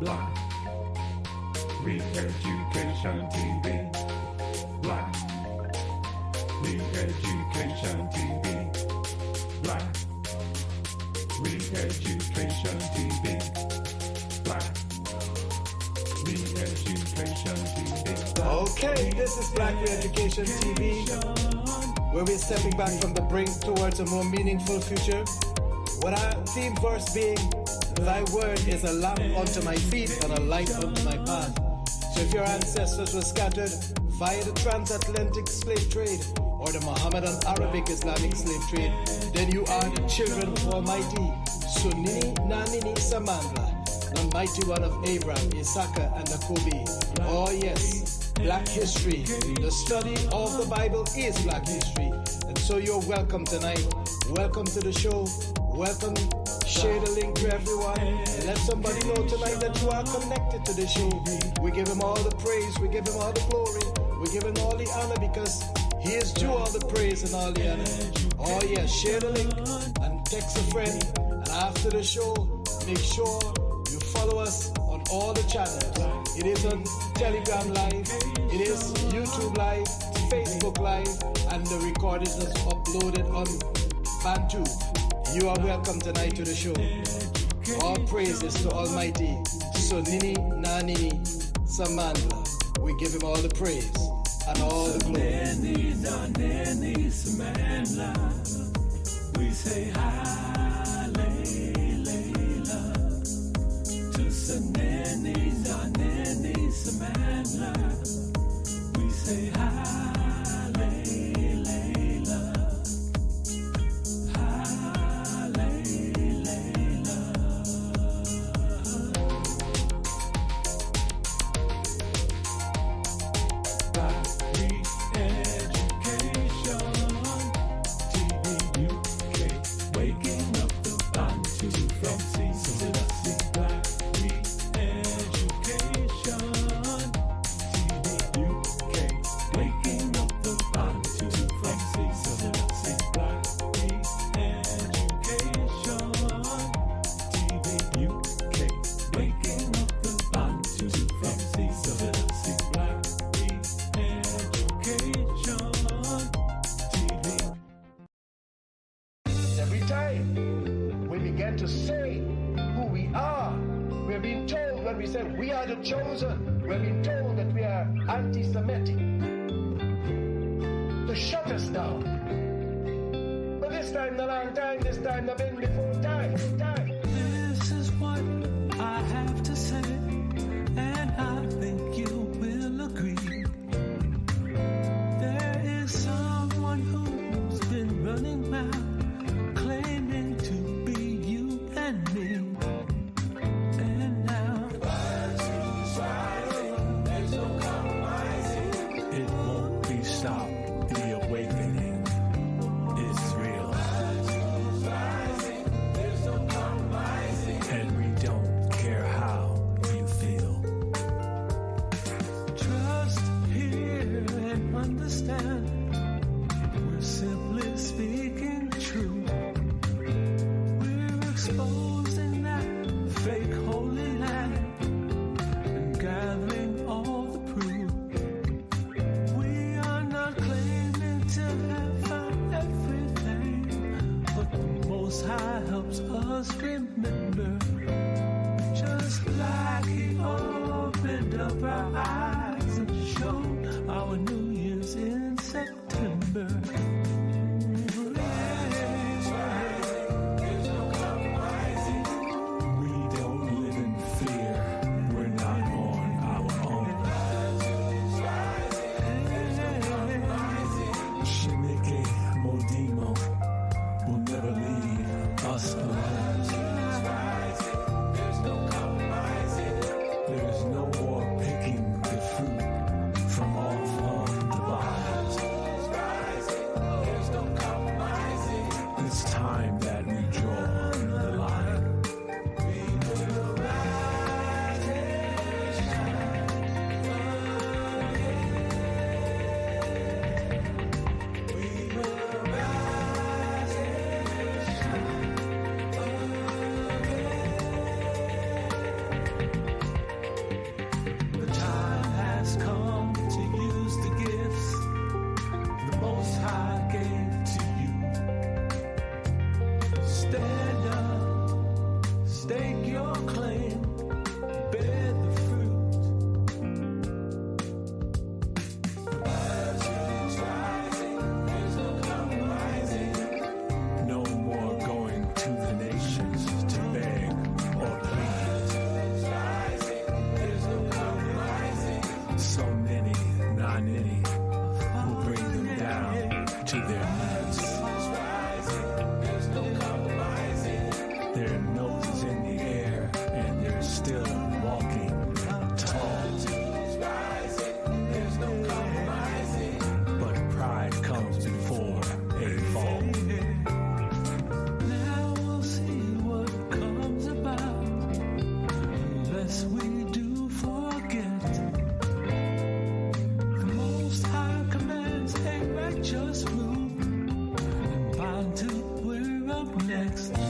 Black Re-Education TV. Black Re-Education TV. Black Re-Education TV. Black Re-Education TV. Okay, this is Black Re-Education TV, where we're stepping back from the brink towards a more meaningful future. What our theme verse being, thy word is a lamp unto my feet and a light unto my path. So if your ancestors were scattered via the transatlantic slave trade or the Mohammedan Arabic Islamic slave trade, then you are the children of Almighty Sunini Nanini Samandla, the mighty one of Abraham, Isaac, and Jacob. Oh yes, Black history. The study of the Bible is Black history. And so you're welcome tonight. Welcome to the show. Welcome. Share the link to everyone. And let somebody know tonight that you are connected to the show. We give him all the praise. We give him all the glory. We give him all the honor because he is due all the praise and all the honor. Oh yes, share the link and text a friend. And after the show, make sure you follow us on all the channels. It is on Telegram Live, it is YouTube Live, Facebook Live, and the recording is uploaded on Bantu. You are welcome tonight to the show. All praises to Almighty Sunini Nanini Samandla. We give him all the praise and all the glory. We say Saneni, Zaneni, Samantha. We say Hallelujah. Black Re-Education TV UK, waking up the Bantu from sea to the sea. Black chosen. We've been told that we are anti-Semitic to shut us down. But this time, the long time, this time, the been before time. This is what I have to say, and I think you will agree. There is someone who's been running around, claiming to be you and me. Stop. The awakening is real. And we don't care how you feel. Trust, hear, and understand. We're simply speaking truth. We're exposing that fake holy land and gathering all the proof. High helps us remember, just like he opened up our eyes and showed our New Year's in September. We don't live in fear, we're not on our own. Shimike Modimo will never leave us alone. There's no more picking the fruit from off of the vine. next.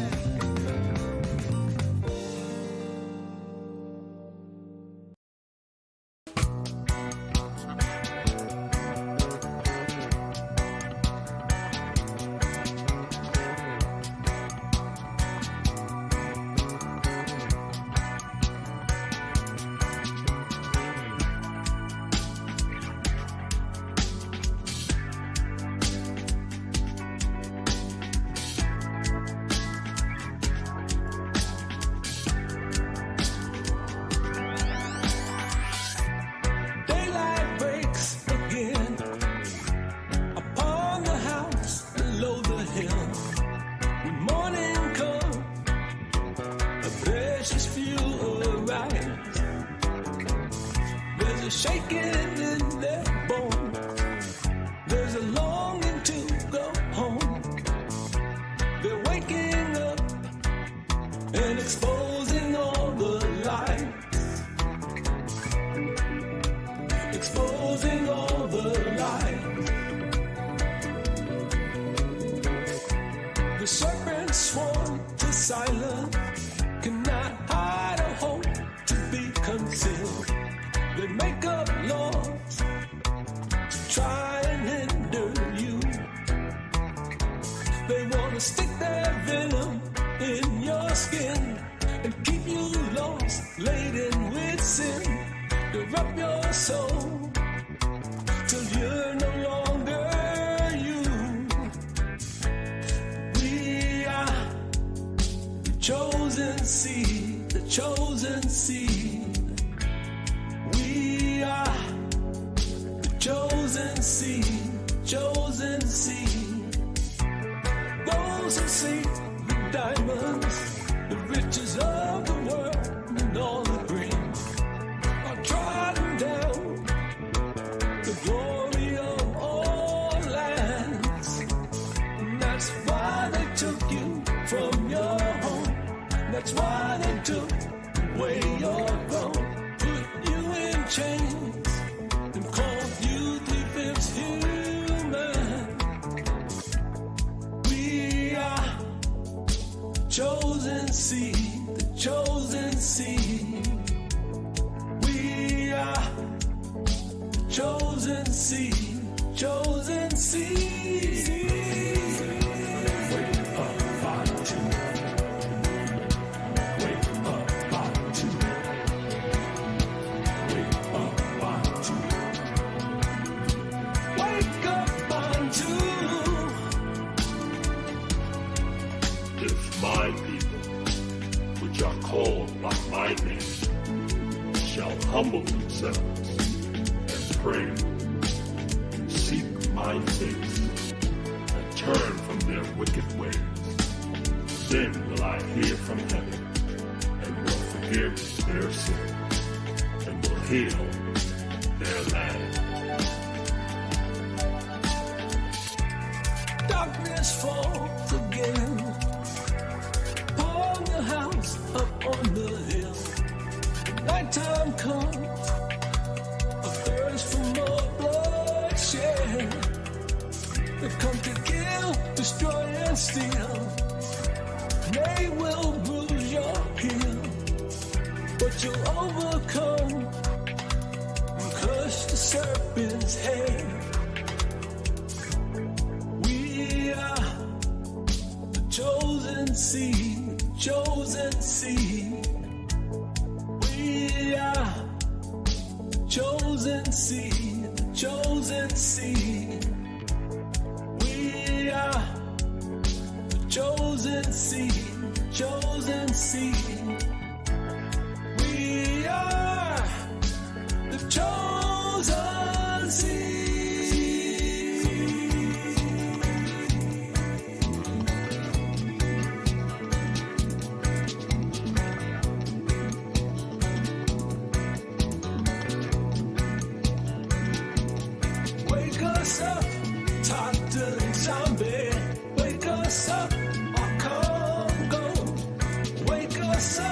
Wake us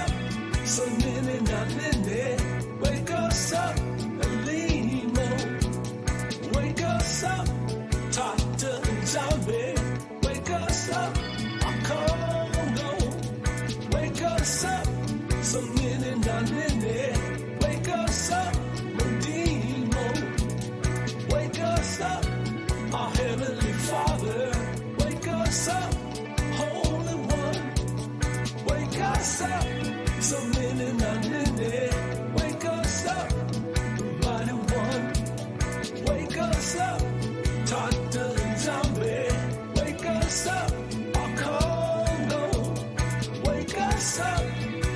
Tata and Zombie, wake us up. Our Congo, wake us up.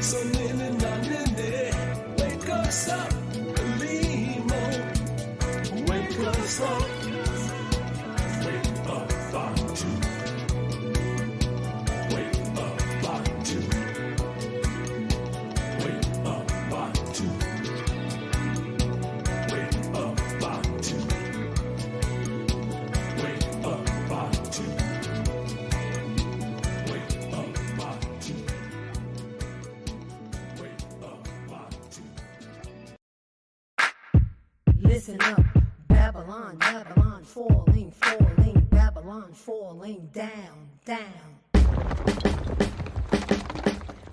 So Nene Nene, wake us up. Limo, wake us up. Wake up, Bantu. Wake up, Bantu. Wake up, Bantu. Wake up, Bantu. Wake up, Bantu. Wake up, Bantu. Wake up, Bantu. Listen up, Babylon, Babylon falling, falling, Babylon falling down, down.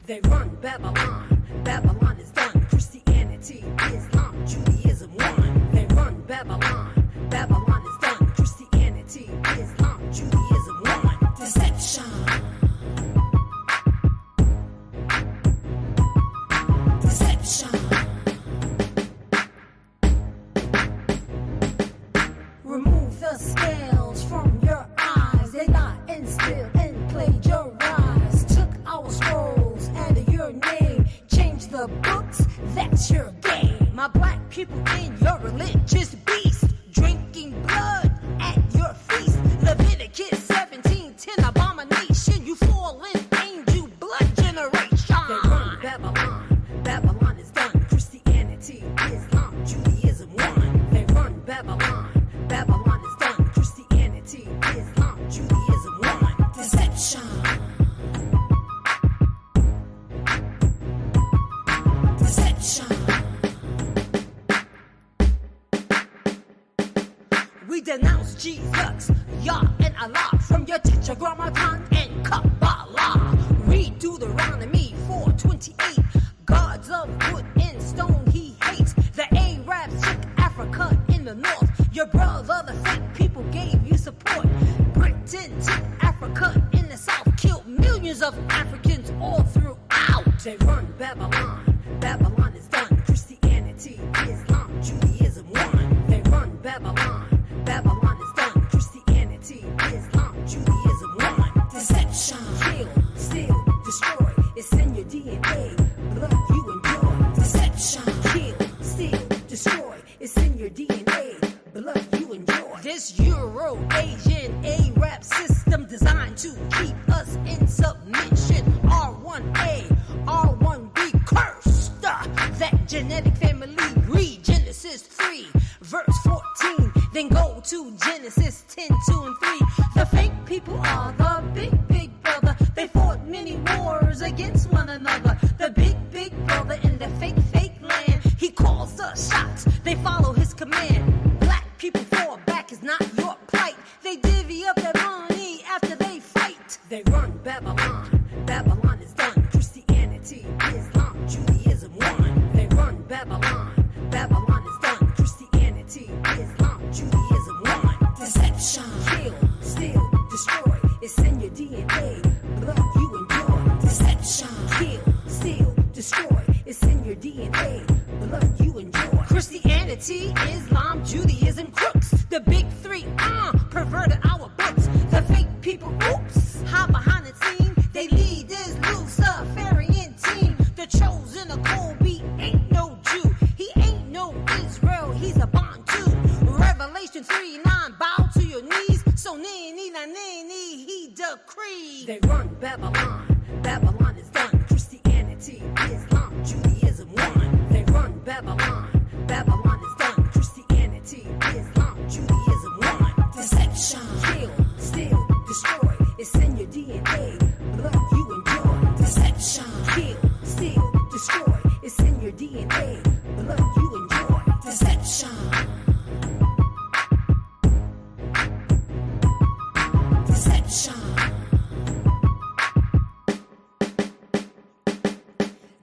They run Babylon, Babylon is done. Christianity, Islam, Judaism won. They run Babylon, Babylon is done. Christianity, Islam, Judaism won. Deception. Deception. Remove the scales from your eyes. They lie and steal and plagiarize. Took our scrolls and your name. Change the books, that's your game. My black people in your religious beast. Drinking blood at your feast. Leviticus 17:10, abomination. You fallen angel blood generation. They run Babylon, Babylon is done. Christianity, Islam, Judaism won. They run Babylon, Babylon is done. Christianity, Islam, Judaism won. Deception. Deception. We denounce Jesus, Yah and Allah from your Tetragrammaton and Kabbalah. Read Deuteronomy 4:28. Gods of wood and stone he hates. The Arabs took Africa in the north. Your brother, the fake people, gave you support. Britain took Africa in the south. Killed millions of Africans all throughout. They run Babylon, Babylon is done. Christianity, Islam, Judaism won. They run Babylon, Babylon is done. Christianity, Islam, Judaism won. Deception. Kill, steal, destroy. It's in your DNA. Blood you enjoy. Deception. Kill, steal, destroy. It's in your DNA. Blood you enjoy. This Euro-Asian Arab system designed to keep us in submission. R1A, R1B cursed. That genetic family. Read Genesis 3, verse 14. Then go to Genesis 10:2 and 3. The fake people are the big, big brother. They fought many wars against one another. The big, big brother in the fake, fake land. He calls the shots. They follow his command. Black people fall back is not your plight. They divvy up their money after they fight. They run Babylon, Babylon is done. Christianity, Islam, Judaism won. They run Babylon, Babylon is done. Christianity, Islam, Judaism won. Deception. Kill, steal, destroy. It's in your DNA. Blood you enjoy. Deception. Kill, steal, destroy. It's in your DNA. Blood you enjoy. Christianity, Islam, Judaism crooks. The big three perverted our books. The fake people, oops, hide behind the scene. They lead this Luciferian team. The chosen of Colby ain't no Jew. He ain't no Israel, he's a Bantu. Revelation 3:9, bow to your knees. So nini na nini, he decreed. They run Babylon, Babylon is done. Christianity, Islam, Judaism won. They run Babylon, Babylon is done. Christianity, Islam, Judaism won. Deception. Kill, steal, destroy. It's in your DNA. Blood you enjoy. Deception. Kill, steal, destroy. It's in your DNA. Blood you enjoy. Deception. Deception.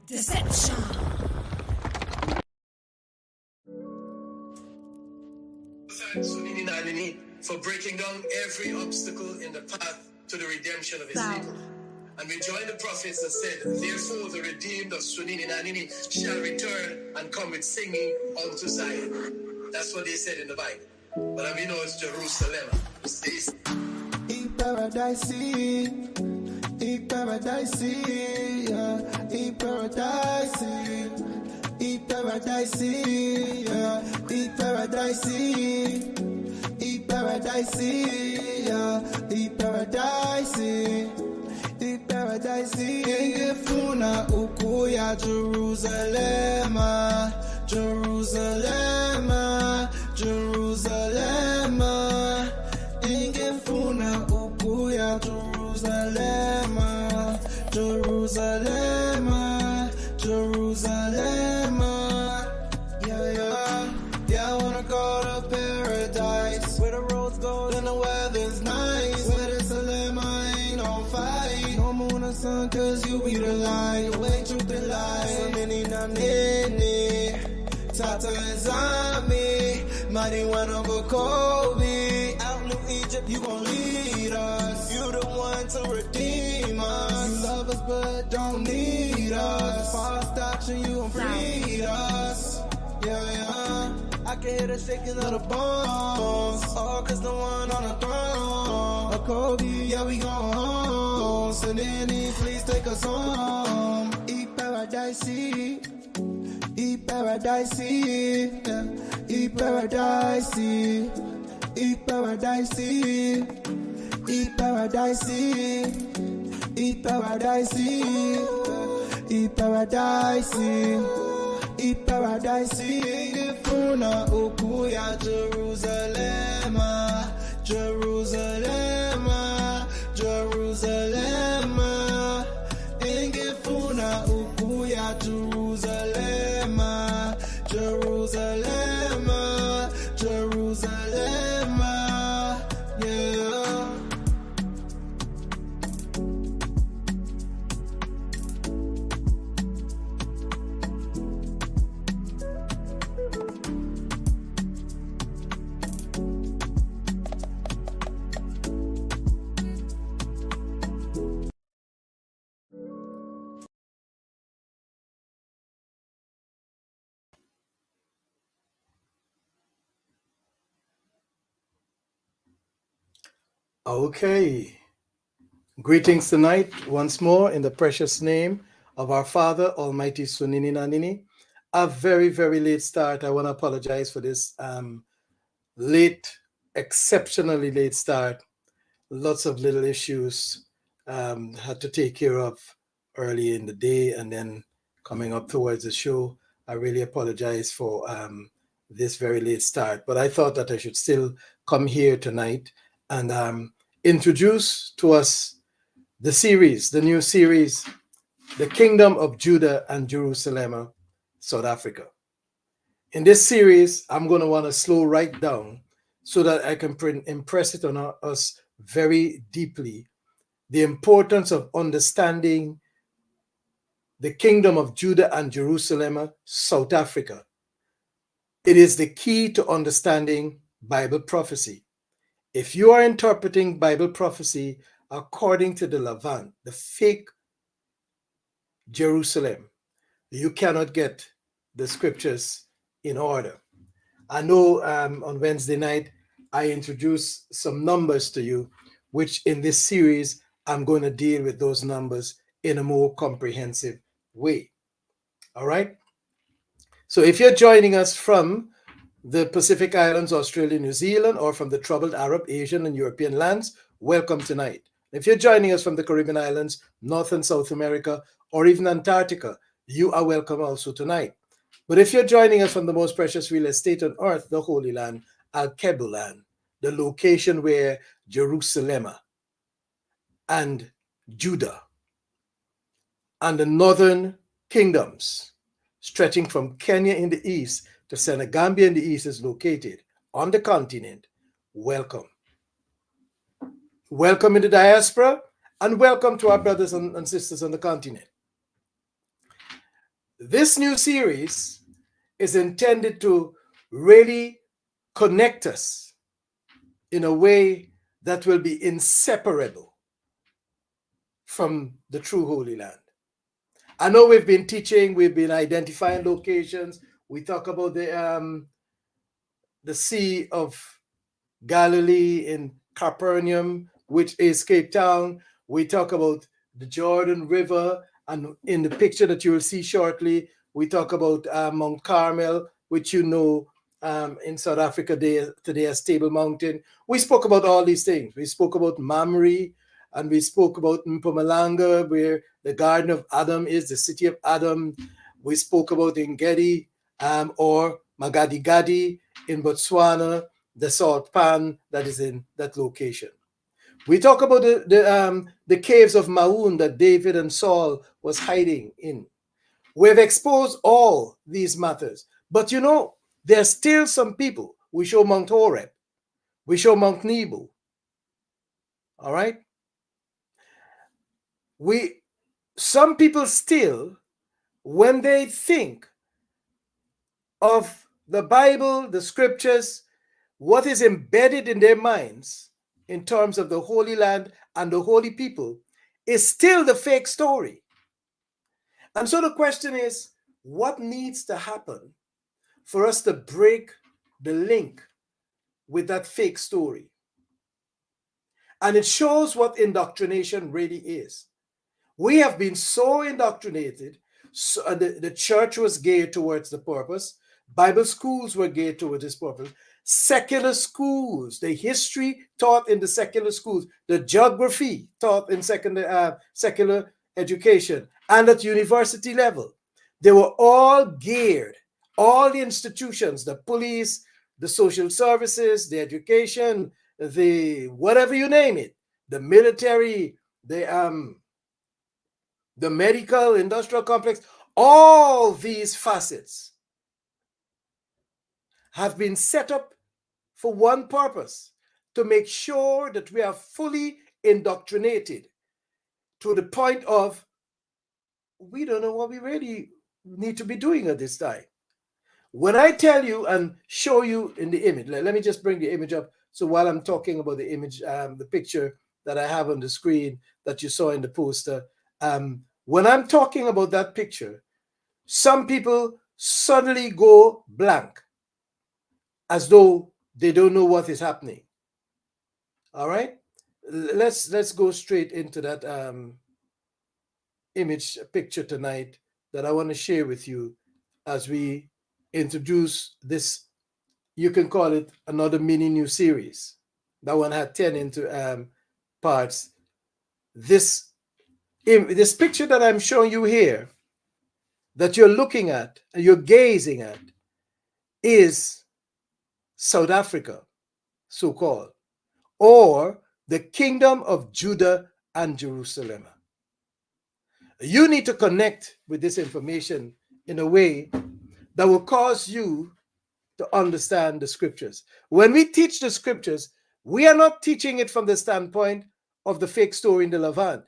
Deception. Sunini Nanini for breaking down every obstacle in the path to the redemption of his people. And we join the prophets that said, therefore the redeemed of Sunini Nanini shall return and come with singing unto Zion. That's what they said in the Bible. but I mean know it's Jerusalema. It's Eat paradise, eat paradise, yeah. Eat paradise, eat paradise, yeah. Eat paradise, eat paradise, yeah. Eat paradise, eat paradise. Ingefuna ukuya Jerusalema, Jerusalema, Jerusalema. Ingefuna ukuya Jerusalema, Jerusalema, Jerusalema. Yeah, yeah, yeah. I wanna go to paradise, where the roads gold and the weather's nice, where the Salema ain't on fight. No moon or sun, cause you be the light, way truth and light. So many namnene, Tata is on me, mighty one of a Kobe. Out New Egypt, you gon' lead us. You the one to redeem us. You love us but don't need us. Fast action, you gon' free us. Yeah, yeah. I can hear the shaking of the bones. All cause the one on the throne. A Kobe, yeah, we gone home. So then please take us home. Eat paradise, eat paradise, yeah. Eat paradise, eat paradise, eat paradise, eat paradise, eat paradise, eat paradise. Ingefuna ukuya Jerusalema, Jerusalema, Jerusalema. Ingefuna ukuya Jerusalema, Jerusalema, Jerusalema. Yeah. Okay. Greetings tonight once more in the precious name of our Father, Almighty Sunini Nanini. A very, very late start. I want to apologize for this late, exceptionally late start. Lots of little issues had to take care of early in the day and then coming up towards the show. I really apologize for this very late start, but I thought that I should still come here tonight and introduce to us the series, the new series, The Kingdom of Judah and Jerusalem, South Africa. In this series, I'm going to want to slow right down so that I can impress it on us very deeply, the importance of understanding the Kingdom of Judah and Jerusalem, South Africa. It is the key to understanding Bible prophecy. If you are interpreting Bible prophecy according to the Levant, the fake Jerusalem, you cannot get the scriptures in order. I know on Wednesday night, I introduced some numbers to you, which in this series, I'm going to deal with those numbers in a more comprehensive way. All right? So if you're joining us from the Pacific Islands, Australia, New Zealand, or from the troubled Arab, Asian, and European lands, welcome tonight. If you're joining us from the Caribbean Islands, North and South America, or even Antarctica, you are welcome also tonight. But if you're joining us from the most precious real estate on earth, the Holy Land, Al-Kebulan, the location where Jerusalem and Judah and the northern kingdoms, stretching from Kenya in the east to Senegambia in the east, is located on the continent, welcome. Welcome in the diaspora, and welcome to our brothers and sisters on the continent. This new series is intended to really connect us in a way that will be inseparable from the true Holy Land. I know we've been teaching, we've been identifying locations. We talk about the Sea of Galilee, in Capernaum, which is Cape Town. We talk about the Jordan River, and in the picture that you will see shortly, we talk about Mount Carmel, which you know in South Africa today as Table Mountain. We spoke about all these things. We spoke about Mamre, and we spoke about Mpumalanga, where the Garden of Adam is, the city of Adam. We spoke about Ngedi or Magadi Gadi in Botswana, the salt pan that is in that location. We talk about the caves of Maun that David and Saul was hiding in. We've exposed all these matters. But you know, there's still some people. We show Mount Horeb. We show Mount Nebo. All right? Some people still, when they think of the Bible, the scriptures, what is embedded in their minds in terms of the Holy Land and the holy people is still the fake story. And so the question is, what needs to happen for us to break the link with that fake story? And it shows what indoctrination really is. We have been so indoctrinated. So the church was geared towards the purpose. Bible schools were geared towards this purpose. Secular schools, the history taught in the secular schools, the geography taught in secular education, and at university level, they were all geared, all the institutions, the police, the social services, the education, the whatever you name it, the military, the medical, industrial complex, all these facets have been set up for one purpose, to make sure that we are fully indoctrinated to the point of we don't know what we really need to be doing at this time. When I tell you and show you in the image, let me just bring the image up. So while I'm talking about the image, the picture that I have on the screen that you saw in the poster, when I'm talking about that picture, some people suddenly go blank as though they don't know what is happening. All right, let's go straight into that image picture tonight that I want to share with you as we introduce this. You can call it another mini new series. That one had 10 into parts. This picture that I'm showing you here, that you're looking at, you're gazing at, is South Africa, so-called, or the kingdom of Juda and Jerusalem. You need to connect with this information in a way that will cause you to understand the scriptures. When we teach the scriptures, we are not teaching it from the standpoint of the fake story in the Levant.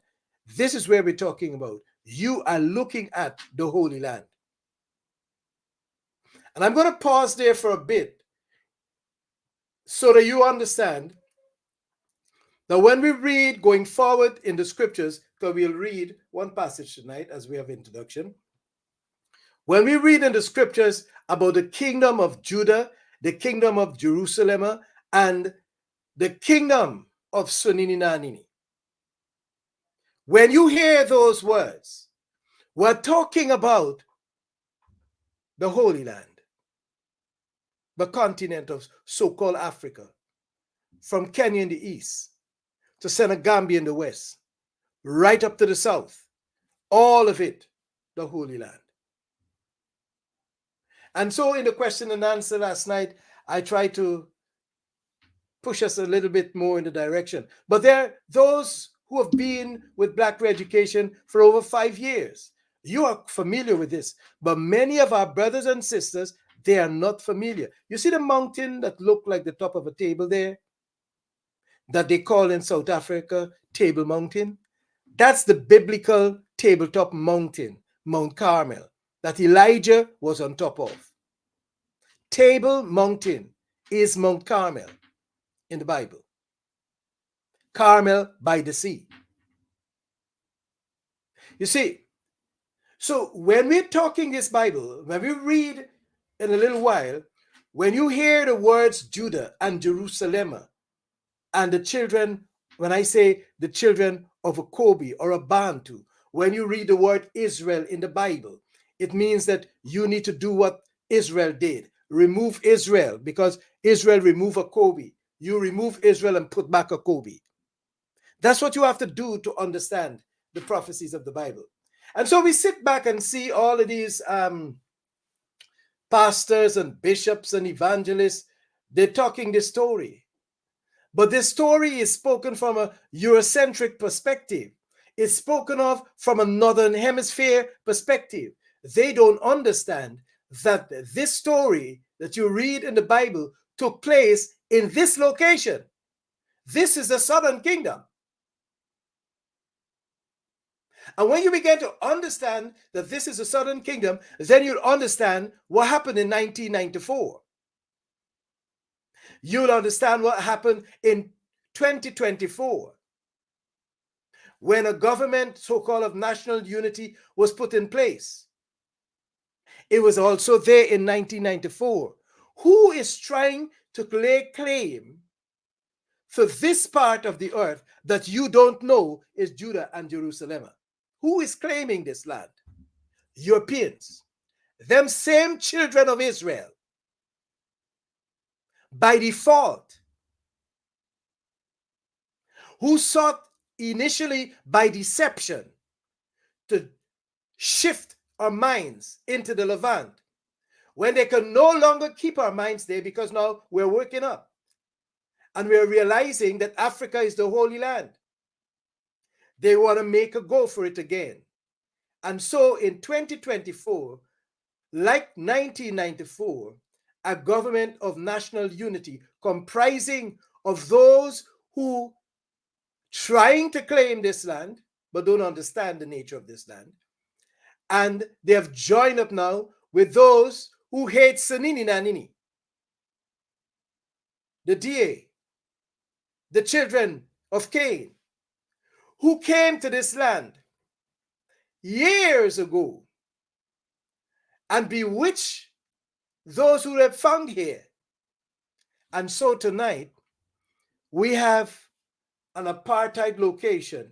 This is where we're talking about. You are looking at the Holy Land. And I'm going to pause there for a bit so that you understand that when we read going forward in the scriptures, because we'll read one passage tonight as we have introduction. When we read in the scriptures about the kingdom of Judah, the kingdom of Jerusalem, and the kingdom of Sunini, when you hear those words, we're talking about the Holy Land, the continent of so-called Africa, from Kenya in the east to Senegambia in the west, right up to the south, all of it, the Holy Land. And so in the question and answer last night, I tried to push us a little bit more in the direction. But there are those who have been with Black Education for over 5 years. You are familiar with this, but many of our brothers and sisters, they are not familiar. You see the mountain that looked like the top of a table there, that they call in South Africa Table Mountain? That's the biblical tabletop mountain, Mount Carmel, that Elijah was on top of. Table Mountain is Mount Carmel in the Bible. Carmel by the sea. You see, so when we're talking this Bible, when we read in a little while, When you hear the words Judah and Jerusalema and the children, when I say the children of a Kobe or a Bantu, when you read the word Israel in the Bible, it means that you need to do what Israel did. Remove Israel, because Israel removed a Kobe. You remove Israel and put back a Kobe. That's what you have to do to understand the prophecies of the Bible. And so we sit back and see all of these pastors and bishops and evangelists, they're talking this story. But this story is spoken from a Eurocentric perspective. It's spoken of from a Northern Hemisphere perspective. They don't understand that this story that you read in the Bible took place in this location. This is the Southern Kingdom. And when you begin to understand that this is the Southern Kingdom, then you'll understand what happened in 1994. You'll understand what happened in 2024, when a government, so-called of national unity, was put in place. It was also there in 1994. Who is trying to lay claim for this part of the earth that you don't know is Judah and Jerusalem? Who is claiming this land? Europeans. Them same children of Israel. By default. Who sought initially by deception to shift our minds into the Levant, when they can no longer keep our minds there, because now we're waking up and we're realizing that Africa is the Holy Land. They want to make a go for it again. And so in 2024, like 1994, a government of national unity comprising of those who trying to claim this land but don't understand the nature of this land, and they have joined up now with those who hate Sanini Nanini, the DA, the children of Cain, who came to this land years ago and bewitched those who have found here. And so tonight we have an apartheid location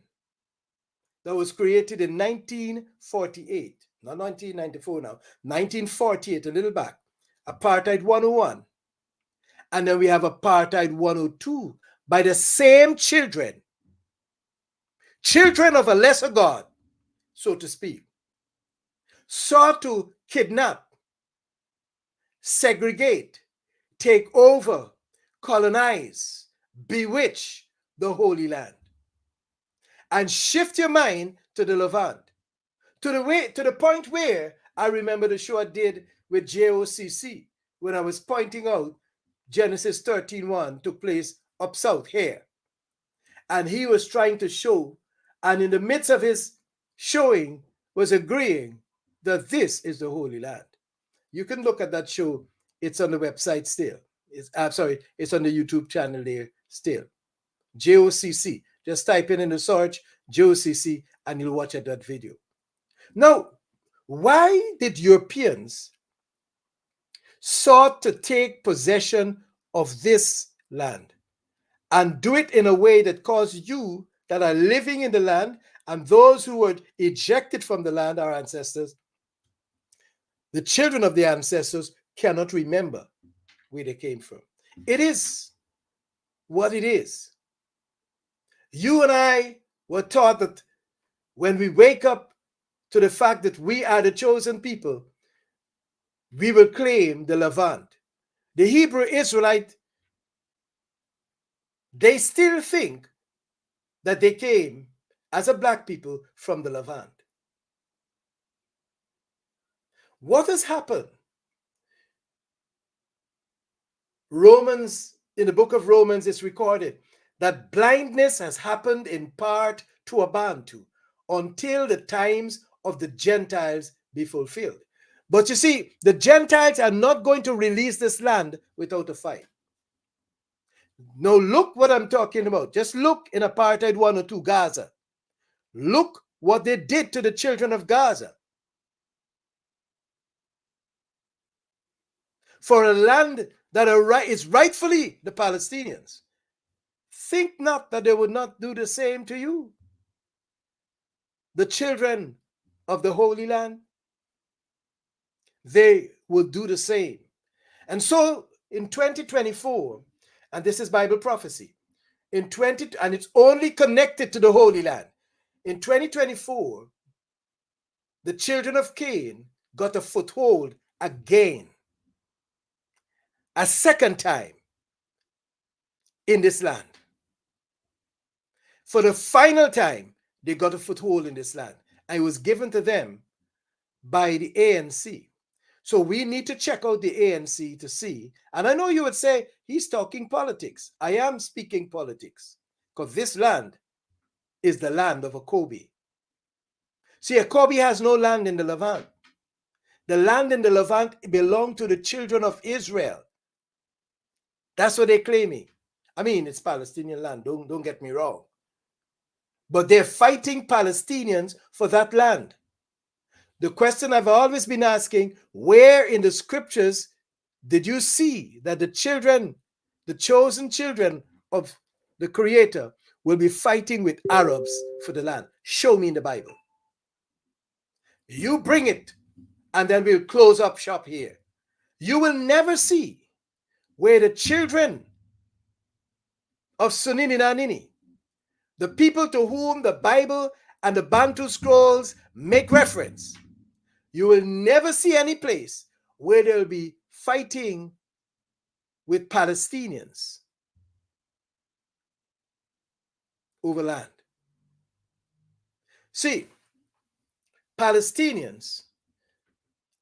that was created in 1948, not 1994 now, 1948, a little back, apartheid 101. And then we have apartheid 102 by the same children of a lesser God, so to speak, sought to kidnap, segregate, take over, colonize, bewitch the Holy Land, and shift your mind to the Levant, to the point where I remember the show I did with JOCC when I was pointing out Genesis 13:1 took place up south here, and he was trying to show, and in the midst of his showing was agreeing that this is the Holy Land. You can look at that show. It's on the website still. It's on the YouTube channel there still. JOCC. Just type in the search JOCC and you'll watch that video. Now, why did Europeans sought to take possession of this land and do it in a way that caused you that are living in the land and those who were ejected from the land, our ancestors, the children of the ancestors, cannot remember where they came from? It is what it is. You and I were taught that when we wake up to the fact that we are the chosen people, we will claim the Levant. The Hebrew Israelite, they still think that they came as a black people from the Levant. What has happened? Romans, in the book of Romans, it's recorded that blindness has happened in part to a Bantu until the times of the Gentiles be fulfilled. But you see, the Gentiles are not going to release this land without a fight. Now look what I'm talking about. Just look in apartheid 102, Gaza. Look what they did to the children of Gaza. for a land that is rightfully the Palestinians, think not that they would not do the same to you, the children of the Holy Land. They will do the same. And so in 2024, and this is Bible prophecy, and it's only connected to the Holy Land. In 2024, the children of Cain got a foothold again, a second time in this land. For the final time, they got a foothold in this land, and it was given to them by the ANC. So we need to check out the ANC to see. And I know you would say, he's talking politics. I am speaking politics, because this land is the land of Akobe. See, Akobe has no land in the Levant. The land in the Levant belonged to the children of Israel. That's what they're claiming. I mean, it's Palestinian land, don't get me wrong. But they're fighting Palestinians for that land. The question I've always been asking, where in the scriptures did you see that the children, the chosen children of the Creator, will be fighting with Arabs for the land? Show me in the Bible. You bring it, and then we'll close up shop here. You will never see where the children of Sunini Nanini, the people to whom the Bible and the Bantu scrolls make reference, you will never see any place where they'll be fighting with Palestinians over land. See, Palestinians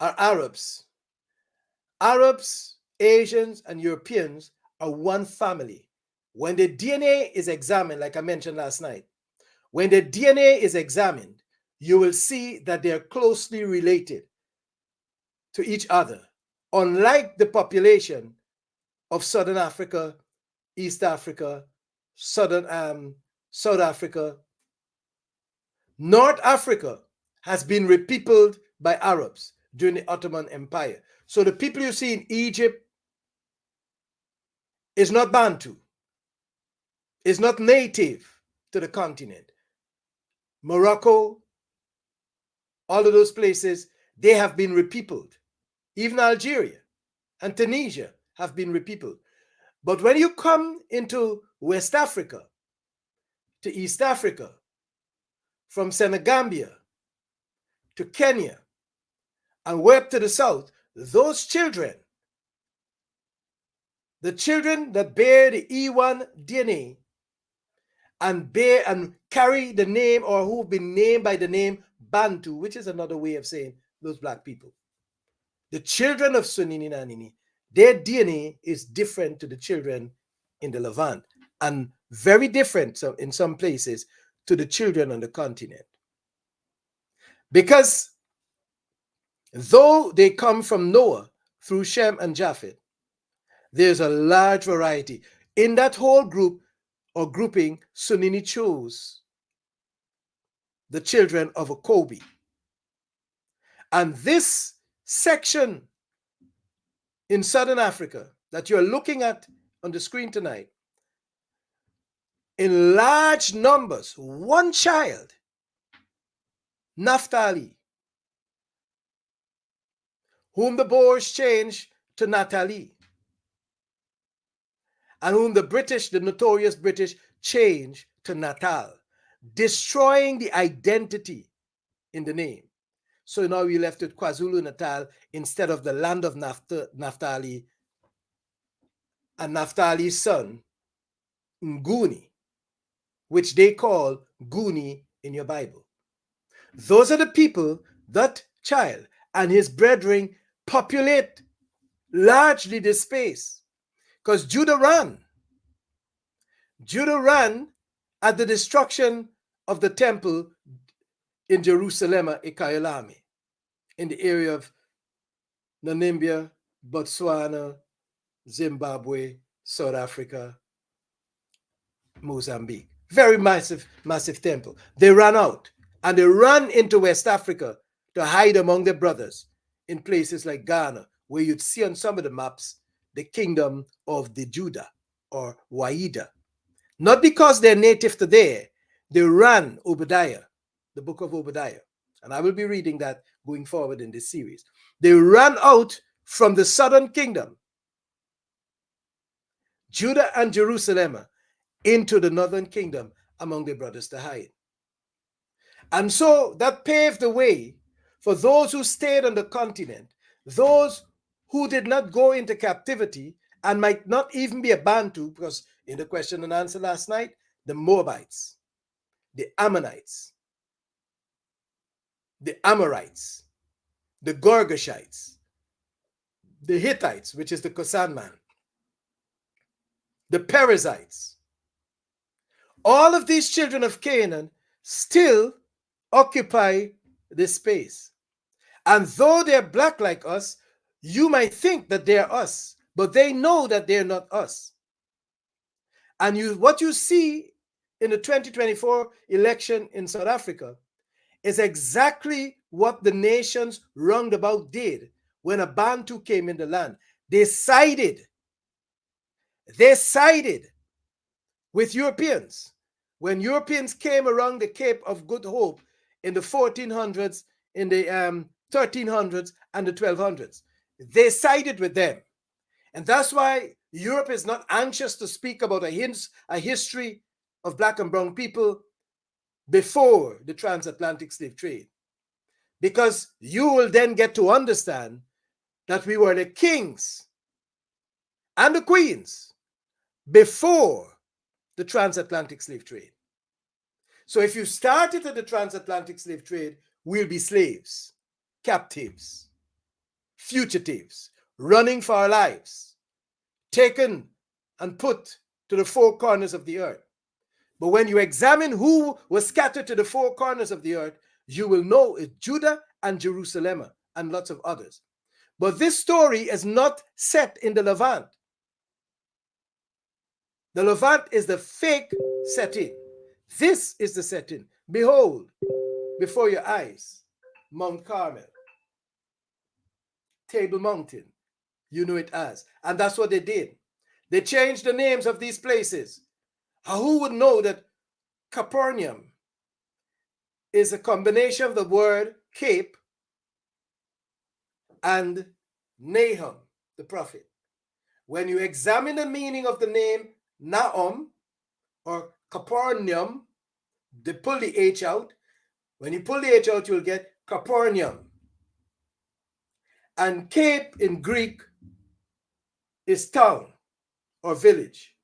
are Arabs. Arabs, Asians, and Europeans are one family. When the DNA is examined, like I mentioned last night, when the DNA is examined, you will see that they're closely related to each other, unlike the population of Southern Africa, East Africa, South Africa. North Africa has been repeopled by Arabs during the Ottoman Empire. So the people you see in Egypt is not Bantu, is not native to the continent. Morocco, all of those places, they have been repeopled. Even Algeria and Tunisia have been repeopled. But when you come into West Africa, to East Africa, from Senegambia to Kenya, and way up to the south, those children, the children that bear the E1 DNA and carry the name, or who've been named by the name Bantu, which is another way of saying those black people. The children of Sunini Nanini, their DNA is different to the children in the Levant, and very different in some places to the children on the continent. Because though they come from Noah through Shem and Japheth, there's a large variety. In that whole group or grouping, Sunini chose the children of Akobe. And this section in Southern Africa that you're looking at on the screen tonight, in large numbers, one child, Naphtali, whom the Boers changed to Natali, and whom the British, the notorious British, changed to Natal, destroying the identity in the name. So now we left with KwaZulu Natal instead of the land of Naphtali and Naphtali's son, Nguni, which they call Guni in your Bible. Those are the people, that child and his brethren populate largely this space. Because Juda ran. Juda ran at the destruction of the temple in Jerusalema, Ikayalami, in the area of Namibia, Botswana, Zimbabwe, South Africa, Mozambique. Very massive temple. They ran out, and they ran into West Africa to hide among their brothers in places like Ghana, where you'd see on some of the maps the kingdom of the Juda or Waida. Not because they're native to there, they ran Obadiah, the book of Obadiah. And I will be reading that going forward in this series. They ran out from the southern kingdom, Judah and Jerusalem, into the northern kingdom among their brothers to hide. And so that paved the way for those who stayed on the continent, those who did not go into captivity and might not even be a Bantu, because in the question and answer last night, the Moabites, the Ammonites, the Amorites, the Girgashites, the Hittites, which is the Kosan man, the Perizzites. All of these children of Canaan still occupy this space. And though they're black like us, you might think that they're us, but they know that they're not us. And what you see in the 2024 election in South Africa is exactly what the nations roundabout did when a Bantu came in the land. They sided with Europeans. When Europeans came around the Cape of Good Hope in the 1400s, in the 1300s, and the 1200s, they sided with them. And that's why Europe is not anxious to speak about a history of black and brown people before the transatlantic slave trade. Because you will then get to understand that we were the kings and the queens before the transatlantic slave trade. So if you started at the transatlantic slave trade, we'll be slaves, captives, fugitives, running for our lives, taken and put to the four corners of the earth. But when you examine who was scattered to the four corners of the earth, you will know it's Judah and Jerusalem and lots of others. But this story is not set in the Levant. The Levant is the fake setting. This is the setting. Behold, before your eyes, Mount Carmel, Table Mountain, you know it as. And that's what they did. They changed the names of these places. Who would know that Capernaum is a combination of the word Cape and Nahum, the prophet? When you examine the meaning of the name Nahum or Capernaum, they pull the H out. When you pull the H out, you'll get Capernaum. And Cape in Greek is town or village.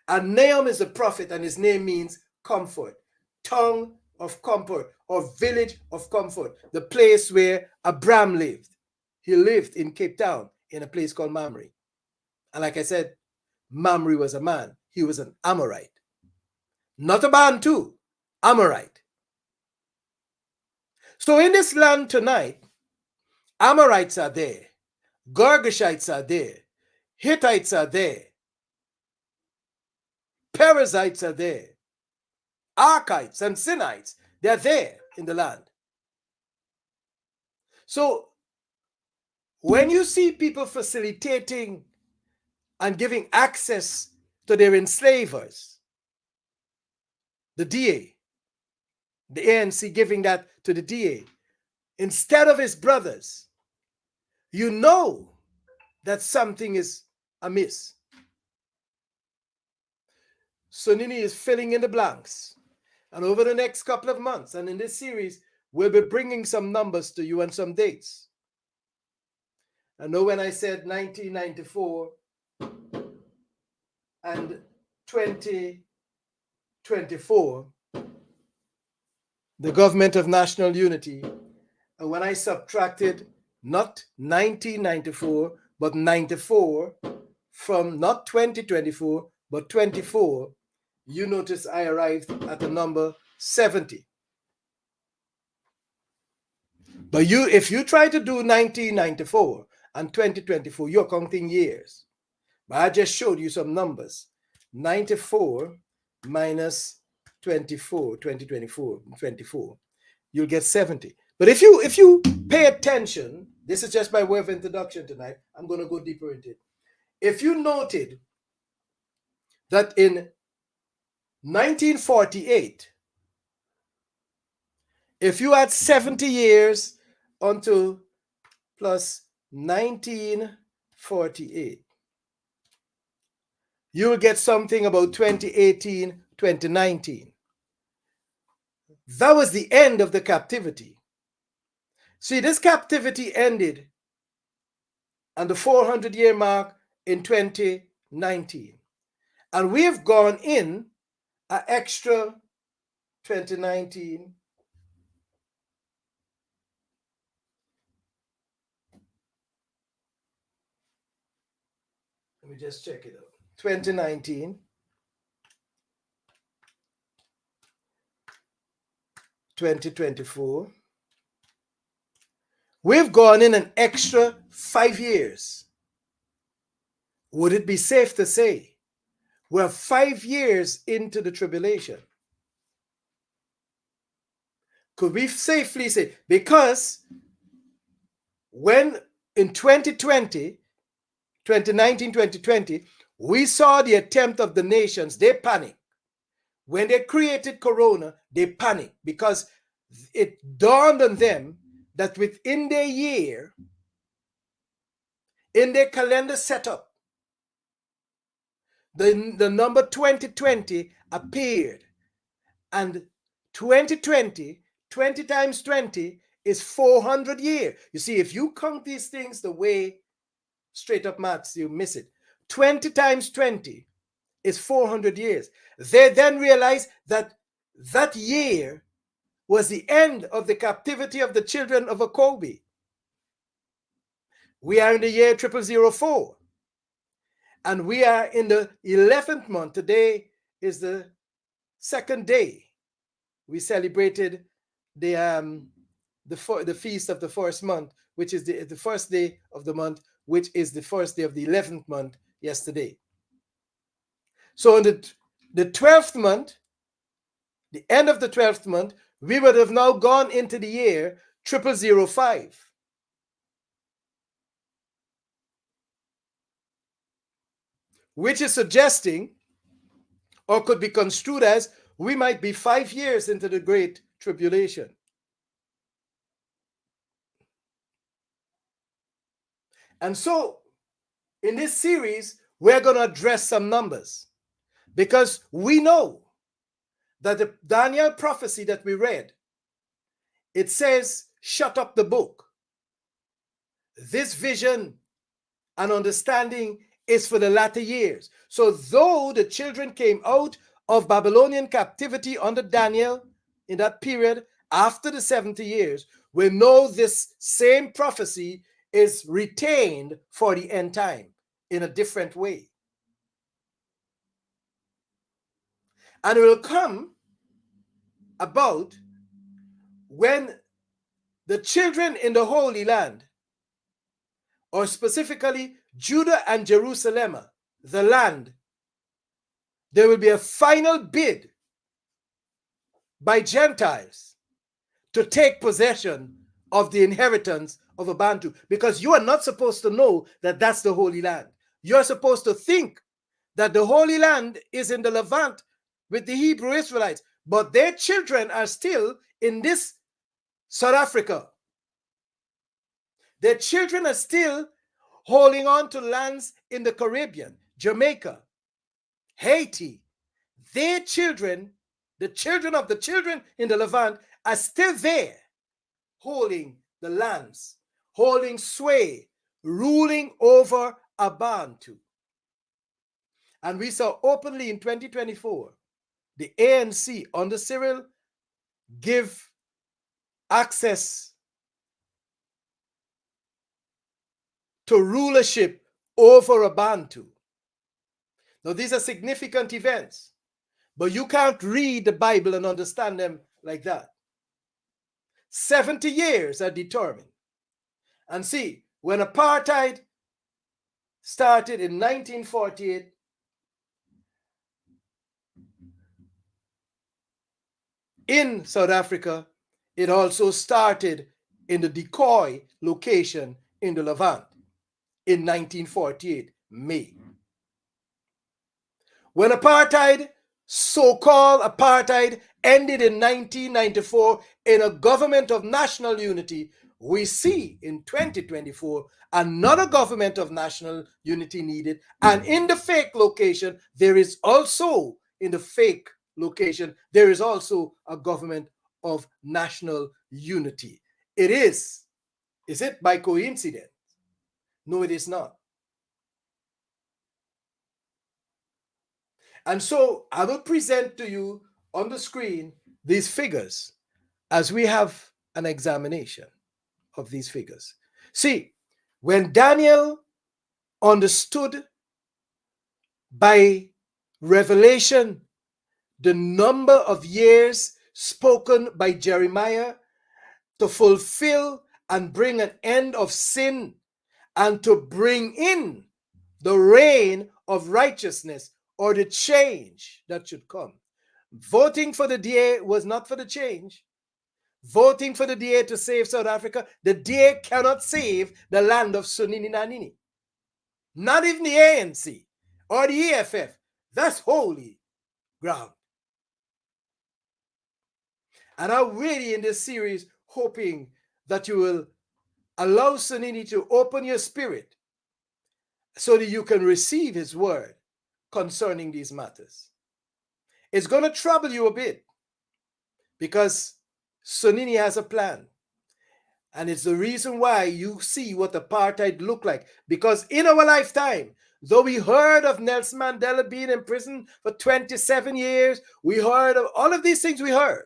And Nahum is a prophet, and his name means comfort, tongue of comfort, or village of comfort, the place where Abraham lived. He lived in Cape Town in a place called Mamre. And like I said, Mamre was a man. He was an Amorite. Not a Bantu, Amorite. So in this land tonight, Amorites are there, Girgashites are there, Hittites are there, Perizzites are there, Archites and Sinites, they're there in the land. So when you see people facilitating and giving access to their enslavers, the DA, the ANC giving that to the DA, instead of his brothers, you know that something is amiss. Sunini is filling in the blanks. And over the next couple of months, and in this series, we'll be bringing some numbers to you and some dates. I know when I said 1994 and 2024, the government of national unity, and when I subtracted not 1994, but 94 from not 2024, but 24, you notice I arrived at the number 70. But if you try to do 1994 and 2024, you're counting years. But I just showed you some numbers. 94 minus 24, 2024, 24, you'll get 70. But if you pay attention This is just by way of introduction tonight. I'm going to go deeper into it. If you noted that in 1948, if you add 70 years onto plus 1948, you'll get something about 2018, 2019. That was the end of the captivity. See, this captivity ended on the 400-year mark in 2019. And we have gone in an extra 2019. Let me just check it out. 2019. 2024. We've gone in an extra 5 years. Would it be safe to say we're 5 years into the tribulation? Could we safely say, because when in 2020, 2019, 2020, we saw the attempt of the nations, they panicked. When they created Corona, they panicked because it dawned on them that within their year, in their calendar setup, the number 2020 appeared. And 2020, 20 times 20 is 400 years. You see, if you count these things the way straight up maths, you miss it. 20 times 20 is 400 years. They then realized that that year was the end of the captivity of the children of Jacob. We are in the year 0004. And we are in the 11th month. Today is the second day. We celebrated the feast of the first month, which is the first day of the month, which is the first day of the 11th month yesterday. So in the 12th month, the end of the 12th month, we would have now gone into the year 0005. Which is suggesting, or could be construed as, we might be 5 years into the Great Tribulation. And so, in this series, we're going to address some numbers. Because we know that the Daniel prophecy that we read, it says, shut up the book. This vision and understanding is for the latter years. So though the children came out of Babylonian captivity under Daniel in that period after the 70 years, we know this same prophecy is retained for the end time in a different way. And it will come about when the children in the Holy Land, or specifically Juda and Jerusalem, the land, there will be a final bid by Gentiles to take possession of the inheritance of a Bantu, because you are not supposed to know that that's the Holy Land. You're supposed to think that the Holy Land is in the Levant with the Hebrew Israelites, but their children are still in this South Africa. Their children are still holding on to lands in the Caribbean, Jamaica, Haiti. Their children, the children of the children in the Levant, are still there, holding the lands, holding sway, ruling over a Bantu. And we saw openly in 2024, the ANC under Cyril give access to rulership over a Bantu. Now, these are significant events, but you can't read the Bible and understand them like that. 70 years are determined. And see, when apartheid started in 1948, in South Africa, it also started in the decoy location in the Levant in 1948, May. When apartheid, so-called apartheid, ended in 1994 in a government of national unity, we see in 2024 another government of national unity needed. And in the fake location, there is also, in the fake location, there is also a government of national unity. It is. Is it by coincidence? No, it is not. And so I will present to you on the screen these figures as we have an examination of these figures. See, when Daniel understood by revelation the number of years spoken by Jeremiah to fulfill and bring an end of sin and to bring in the reign of righteousness or the change that should come. Voting for the DA was not for the change. Voting for the DA to save South Africa, the DA cannot save the land of Sunini Nanini. Not even the ANC or the EFF. That's holy ground. And I'm really in this series hoping that you will allow Sunini to open your spirit so that you can receive his word concerning these matters. It's going to trouble you a bit because Sunini has a plan. And it's the reason why you see what apartheid looked like. Because in our lifetime, though we heard of Nelson Mandela being in prison for 27 years, we heard of all of these things we heard.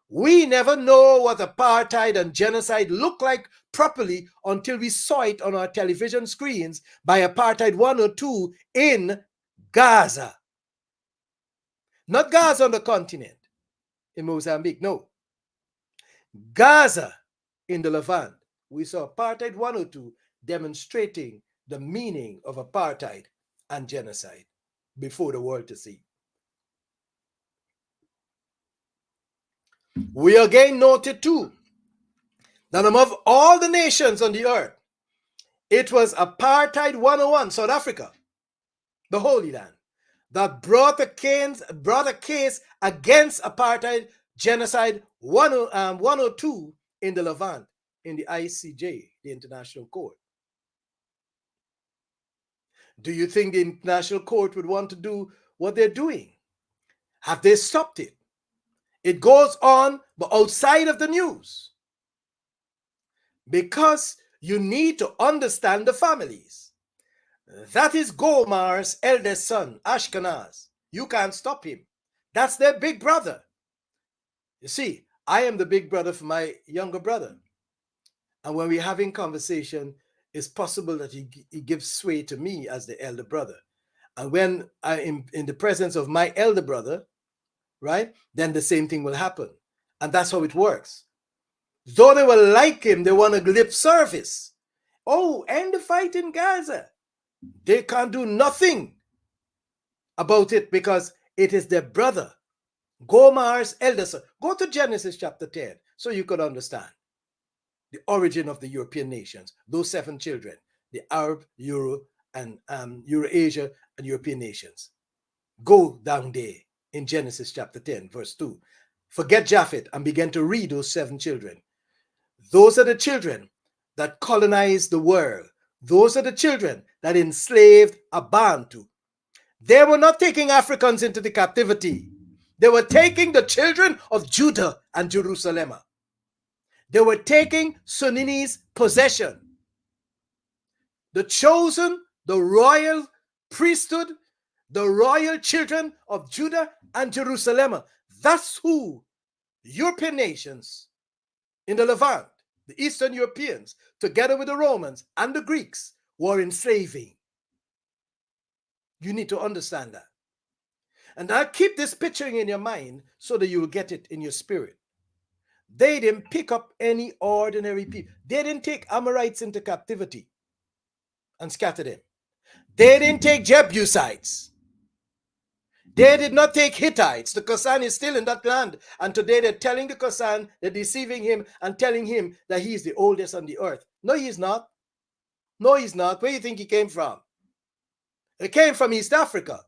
We never know what apartheid and genocide look like properly until we saw it on our television screens by Apartheid 102 in Gaza. Not Gaza on the continent, in Mozambique, no. Gaza in the Levant. We saw Apartheid 102 demonstrating the meaning of apartheid and genocide before the world to see. We again noted too that among all the nations on the earth, it was Apartheid 101, South Africa, the Holy Land, that brought a case against apartheid genocide 102 in the Levant, in the ICJ, the International Court. Do you think the International Court would want to do what they're doing? Have they stopped it? It goes on, but outside of the news. Because you need to understand the families. That is Gomar's eldest son, Ashkenaz. You can't stop him. That's their big brother. You see, I am the big brother for my younger brother. And when we're having conversation, it's possible that he gives sway to me as the elder brother. And when I'm in the presence of my elder brother, right, then the same thing will happen. And that's how it works. Though they will like him, they want a lip service. Oh, end the fight in Gaza. They can't do nothing about it because it is their brother, Gomar's elder son. Go to Genesis chapter 10 so you could understand the origin of the European nations, those 7 children, the Arab, Euro, and Eurasia and European nations. Go down there in Genesis chapter 10, verse 2. Forget Japhet and begin to read those 7 children. Those are the children that colonized the world. Those are the children that enslaved a Bantu. They were not taking Africans into the captivity. They were taking the children of Juda and Jerusalema. They were taking Sunini's possession. The chosen, the royal priesthood, the royal children of Juda and Jerusalem. That's who European nations in the Levant, the Eastern Europeans, together with the Romans and the Greeks, were enslaving. You need to understand that. And I keep this picturing in your mind so that you will get it in your spirit. They didn't pick up any ordinary people. They didn't take Amorites into captivity and scatter them. They didn't take Jebusites. They did not take Hittites. The Kosan is still in that land. And today they're telling the Kosan, they're deceiving him and telling him that he's the oldest on the earth. No, he's not. No, he's not. Where do you think he came from? He came from East Africa.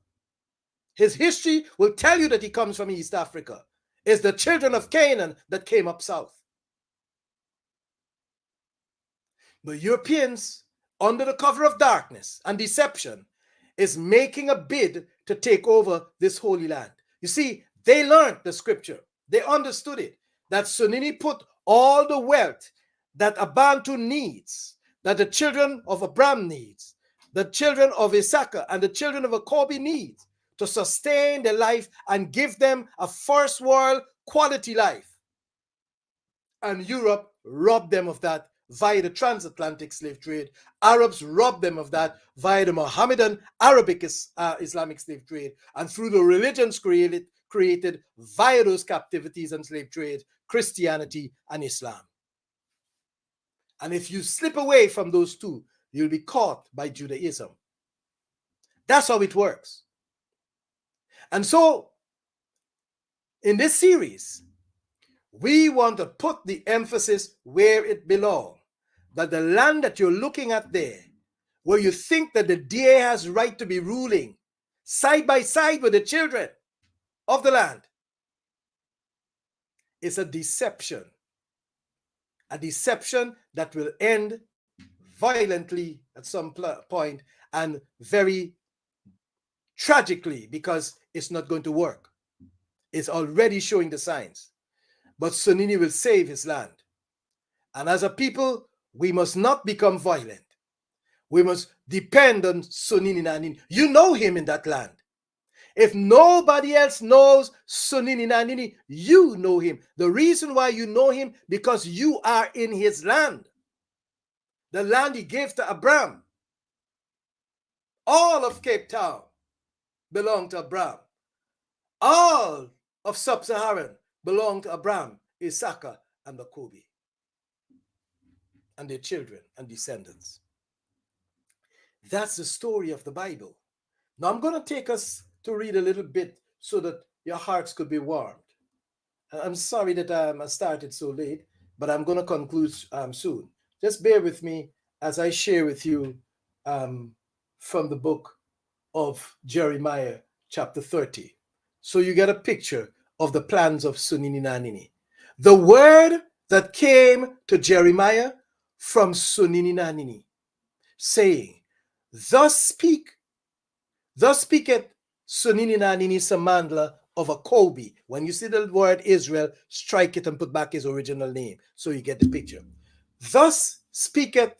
His history will tell you that he comes from East Africa. It's the children of Canaan that came up south. The Europeans, under the cover of darkness and deception, is making a bid to take over this holy land. You see, they learned the scripture. They understood it, that Sunini put all the wealth that a Bantu needs, that the children of Abraham needs, the children of Issachar and the children of Akobi needs to sustain their life and give them a first world quality life. And Europe robbed them of that via the transatlantic slave trade. Arabs robbed them of that via the Mohammedan Arabic Islamic slave trade, and through the religions created via those captivities and slave trade, Christianity and Islam. And if you slip away from those two, you'll be caught by Judaism. That's how it works. And so, in this series, we want to put the emphasis where it belongs. That the land that you're looking at there, where you think that the DA has right to be ruling side by side with the children of the land, is a deception that will end violently at some point and very tragically, because it's not going to work. It's already showing the signs. But Sunini will save his land. And as a people, we must not become violent. We must depend on Sunini Nanini. You know him in that land. If nobody else knows Sunini Nanini, you know him. The reason why you know him, because you are in his land. The land he gave to Abraham. All of Cape Town belonged to Abraham. All of Sub Saharan belonged to Abraham, Issachar, and Akobi, and their children and descendants. That's the story of the Bible. Now I'm going to take us to read a little bit so that your hearts could be warmed. I'm sorry that I started so late, but I'm going to conclude soon. Just bear with me as I share with you from the book of Jeremiah, chapter 30. So you get a picture of the plans of Sunini Nanini. The word that came to Jeremiah from Sunini Nanini, saying, Thus speaketh Sunini Nanini Samandla of Akobi. When you see the word Israel, strike it and put back his original name, so you get the picture. Thus speaketh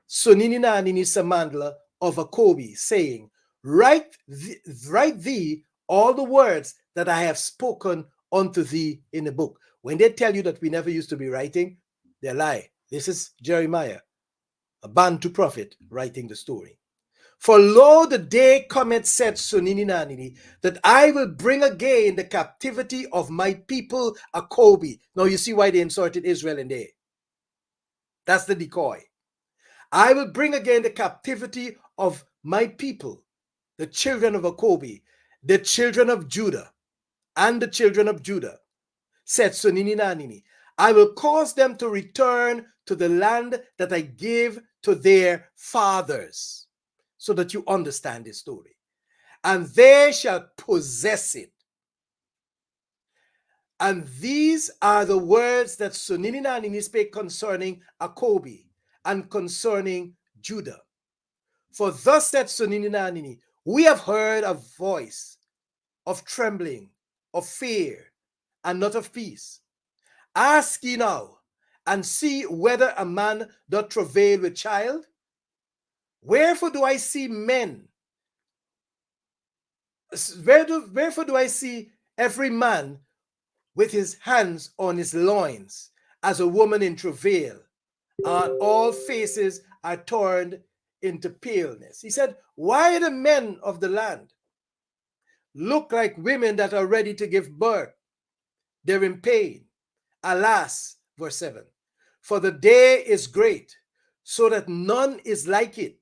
Sunini Nanini Samandla of Akobi, saying, Write thee all the words that I have spoken unto thee in the book. When they tell you that we never used to be writing, they lie. This is Jeremiah, a Bantu prophet, writing the story. For lo, the day cometh, said Sunini Nanini, that I will bring again the captivity of my people Akobi. Now you see why they inserted Israel in there. That's the decoy. I will bring again the captivity of my people, the children of Akobi, the children of Juda, and the children of Judah, said Sunini Nanini. I will cause them to return to the land that I gave to their fathers, so that you understand this story. And they shall possess it. And these are the words that Sunini Nanini spake concerning Akobi and concerning Judah. For thus said Sunini Nanini, we have heard a voice of trembling, of fear, and not of peace. Ask ye now, and see whether a man doth travail with child? Wherefore do I see men? Wherefore do I see every man with his hands on his loins, as a woman in travail, and all faces are turned into paleness? He said, why the men of the land look like women that are ready to give birth? They're in pain. Alas, verse 7, for the day is great, so that none is like it.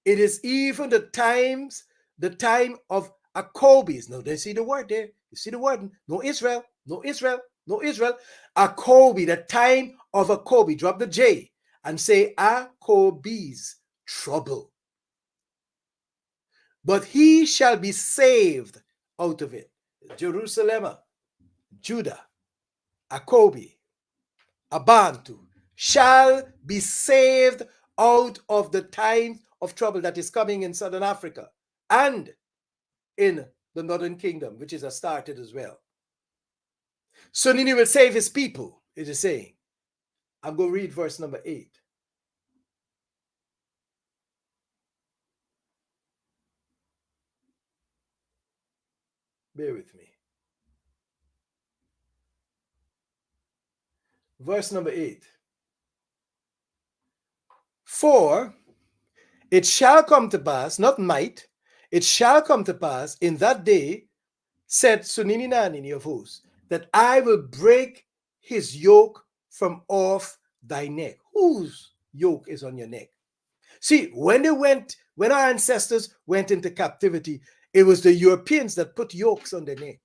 It is even the time of Akobis. Now they see the word there. You see the word. No Israel, no Israel, no Israel. Akobi, the time of Akobi. Drop the J and say Akobis, trouble. But he shall be saved out of it. Jerusalema, Juda, Akobi, Bantu shall be saved out of the time of trouble that is coming in Southern Africa and in the Northern Kingdom, which is started as well. Sunini will save his people, it is saying. I'm going to read verse number 8. Bear with me. Verse number 8. For it shall come to pass, not might, it shall come to pass in that day, said Sunini Nanini of hosts, that I will break his yoke from off thy neck. Whose yoke is on your neck? See, when our ancestors went into captivity, it was the Europeans that put yokes on their neck.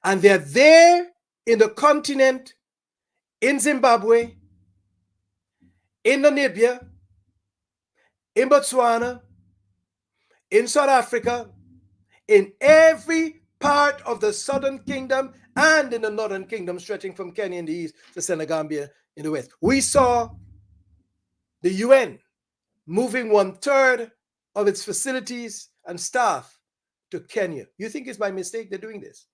And they're there in the continent, in Zimbabwe, in Namibia, in Botswana, in South Africa, in every part of the Southern Kingdom and in the Northern Kingdom, stretching from Kenya in the east to Senegambia in the west. We saw the UN moving 1/3 of its facilities and staff to Kenya. You think it's by mistake they're doing this?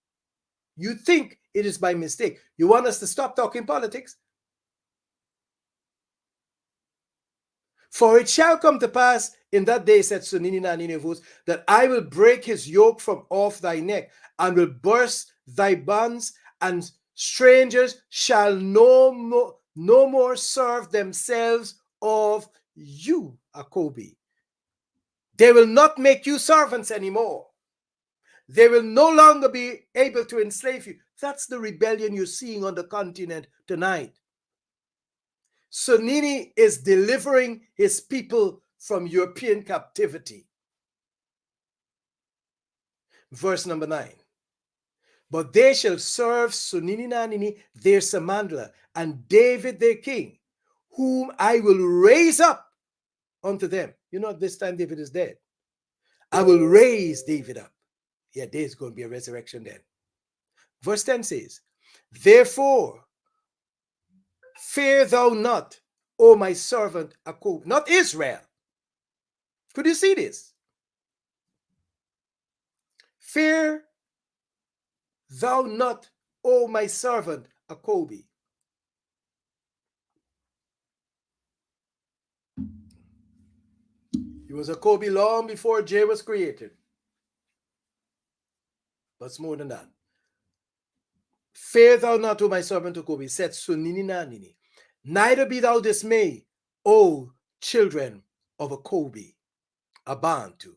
You think it is by mistake? You want us to stop talking politics? For it shall come to pass in that day, said Sunini Nanini, that I will break his yoke from off thy neck and will burst thy bonds, and strangers shall no more serve themselves of you, Akobi. They will not make you servants anymore. They will no longer be able to enslave you. That's the rebellion you're seeing on the continent tonight. Sunini is delivering his people from European captivity. Verse number 9. But they shall serve Sunini Nanini their Samandla, and David their king, whom I will raise up unto them. You know, this time David is dead. I will raise David up. Yeah, there's going to be a resurrection then. Verse 10 says, therefore, fear thou not, O my servant Jacob, not Israel. Could you see this? Fear thou not, O my servant Jacob. He was Jacob long before J was created. But it's more than that. Fear thou not, O my servant Jacob, said Sunini Nanini. Neither be thou dismayed, O children of Akobi, a Bantu.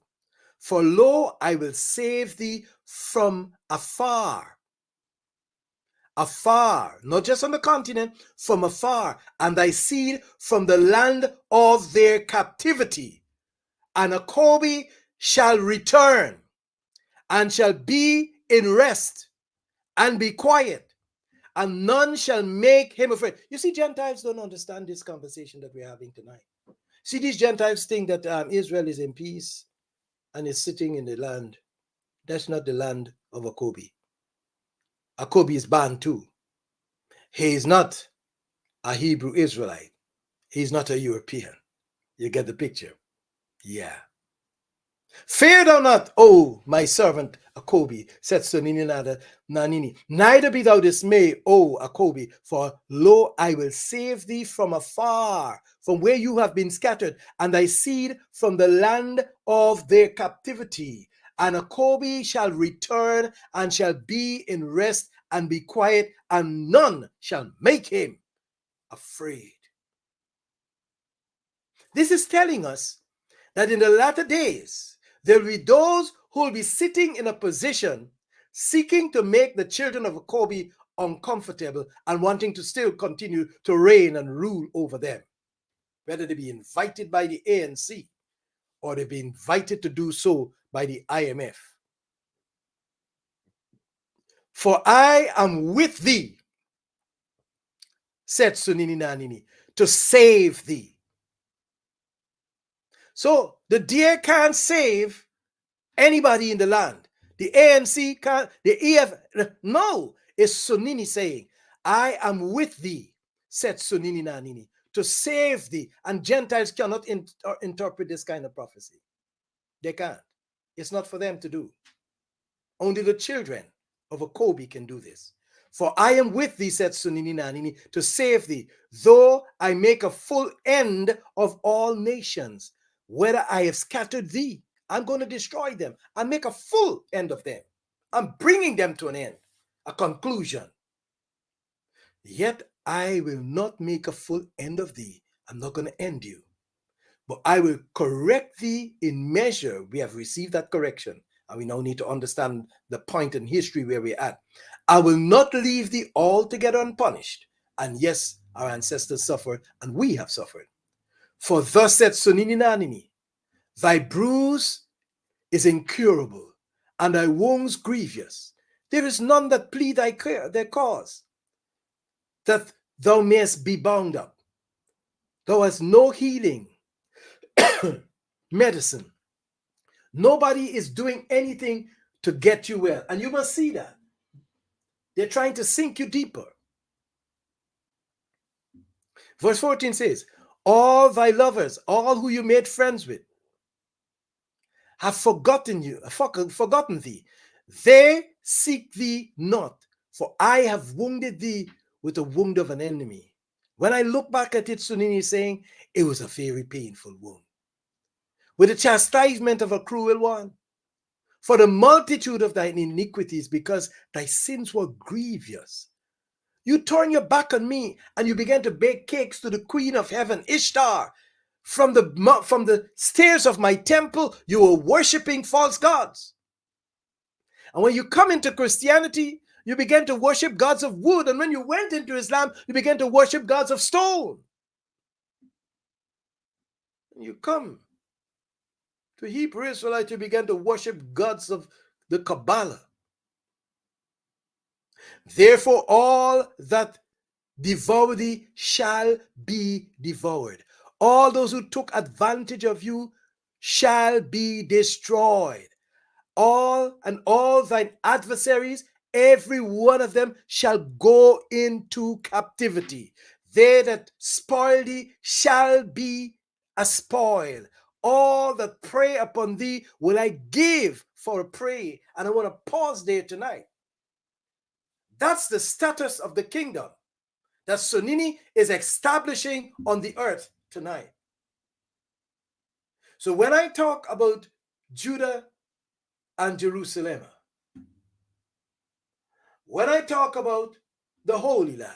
For lo, I will save thee from afar. Afar, not just on the continent, from afar, and thy seed from the land of their captivity. And Akobi shall return, and shall be in rest, and be quiet, and none shall make him afraid. You see, Gentiles don't understand this conversation that we're having tonight. See, these Gentiles think that Israel is in peace and is sitting in the land. That's not the land of Akobi. Akobi is Bantu. He is not a Hebrew Israelite. He's not a European. You get the picture? Yeah. Fear thou not, O my servant Akobi, said Sunini Nanini. Neither be thou dismayed, O Akobi, for lo, I will save thee from afar, from where you have been scattered, and thy seed from the land of their captivity. And Akobi shall return, and shall be in rest, and be quiet, and none shall make him afraid. This is telling us that in the latter days, there will be those who will be sitting in a position seeking to make the children of Akobi uncomfortable and wanting to still continue to reign and rule over them, whether they be invited by the ANC or they've been invited to do so by the IMF. For I am with thee, said Sunini Nanini, to save thee. So the DA can't save anybody in the land. The ANC can't, the EF, no, it's Sunini saying, I am with thee, said Sunini Nanini, to save thee. And Gentiles cannot interpret this kind of prophecy. They can't. It's not for them to do. Only the children of a Kobe can do this. For I am with thee, said Sunini Nanini, to save thee, though I make a full end of all nations. Whether I have scattered thee, I'm going to destroy them and make a full end of them. I'm bringing them to an end, a conclusion. Yet I will not make a full end of thee. I'm not going to end you. But I will correct thee in measure. We have received that correction. And we now need to understand the point in history where we're at. I will not leave thee altogether unpunished. And yes, our ancestors suffered, and we have suffered. For thus said Sunini Nanini, thy bruise is incurable, and thy wounds grievous. There is none that plead their cause, that thou mayest be bound up. Thou hast no healing medicine. Nobody is doing anything to get you well. And you must see that. They're trying to sink you deeper. Verse 14 says, all thy lovers, all who you made friends with, have forgotten thee. They seek thee not, for I have wounded thee with the wound of an enemy. When I look back at it, Sunini is saying, it was a very painful wound, with the chastisement of a cruel one. For the multitude of thine iniquities, because thy sins were grievous. You turn your back on me, and you began to bake cakes to the queen of heaven, Ishtar. From the stairs of my temple, you were worshiping false gods. And when you come into Christianity, you began to worship gods of wood. And when you went into Islam, you began to worship gods of stone. And you come to Hebrew Israelites, you began to worship gods of the Kabbalah. Therefore, all that devour thee shall be devoured. All those who took advantage of you shall be destroyed. All thine adversaries, every one of them shall go into captivity. They that spoil thee shall be a spoil. All that prey upon thee will I give for a prey. And I want to pause there tonight. That's the status of the kingdom that Sunini is establishing on the earth tonight. So when I talk about Judah and Jerusalem, when I talk about the Holy Land,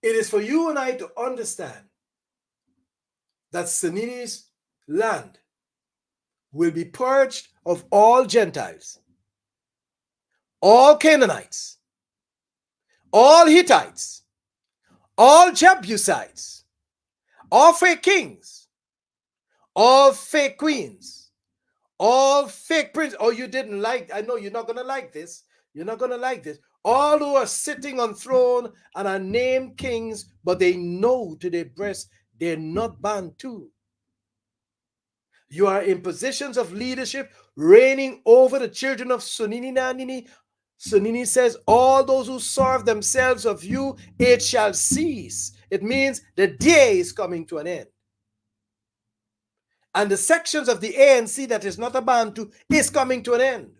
it is for you and I to understand that Sunini's land will be purged of all Gentiles, all Canaanites, all Hittites, all Jebusites, all fake kings, all fake queens, all fake princes. Oh, you didn't like, I know you're not going to like this. You're not going to like this. All who are sitting on throne and are named kings, but they know to their breast they're not Bantu. You are in positions of leadership, reigning over the children of Sunini Nanini. Sunini says, all those who serve themselves of you, it shall cease. It means the day is coming to an end. And the sections of the ANC that is not a Bantu is coming to an end.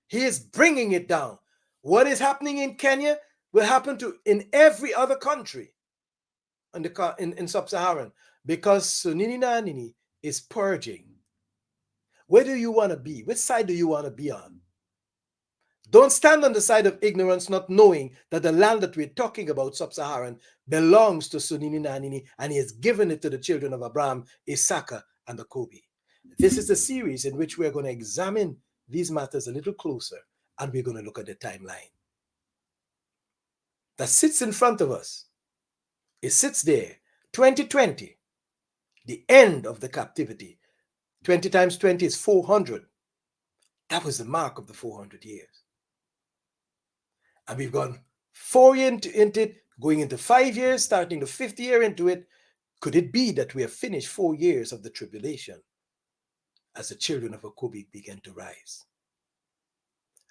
He is bringing it down. What is happening in Kenya will happen in every other country in Sub Saharan, because Sunini Nanini is purging. Where do you want to be? Which side do you want to be on? Don't stand on the side of ignorance, not knowing that the land that we're talking about, Sub Saharan, belongs to Sunini Nanini, and he has given it to the children of Abraham, Isaka, and the Kobe. This is the series in which we're going to examine these matters a little closer, and we're going to look at the timeline that sits in front of us. It sits there 2020, the end of the captivity. 20 times 20 is 400. That was the mark of the 400 years. And we've gone 4 years into it, going into 5 years, starting the 5th year into it. Could it be that we have finished 4 years of the tribulation as the children of Jacob began to rise?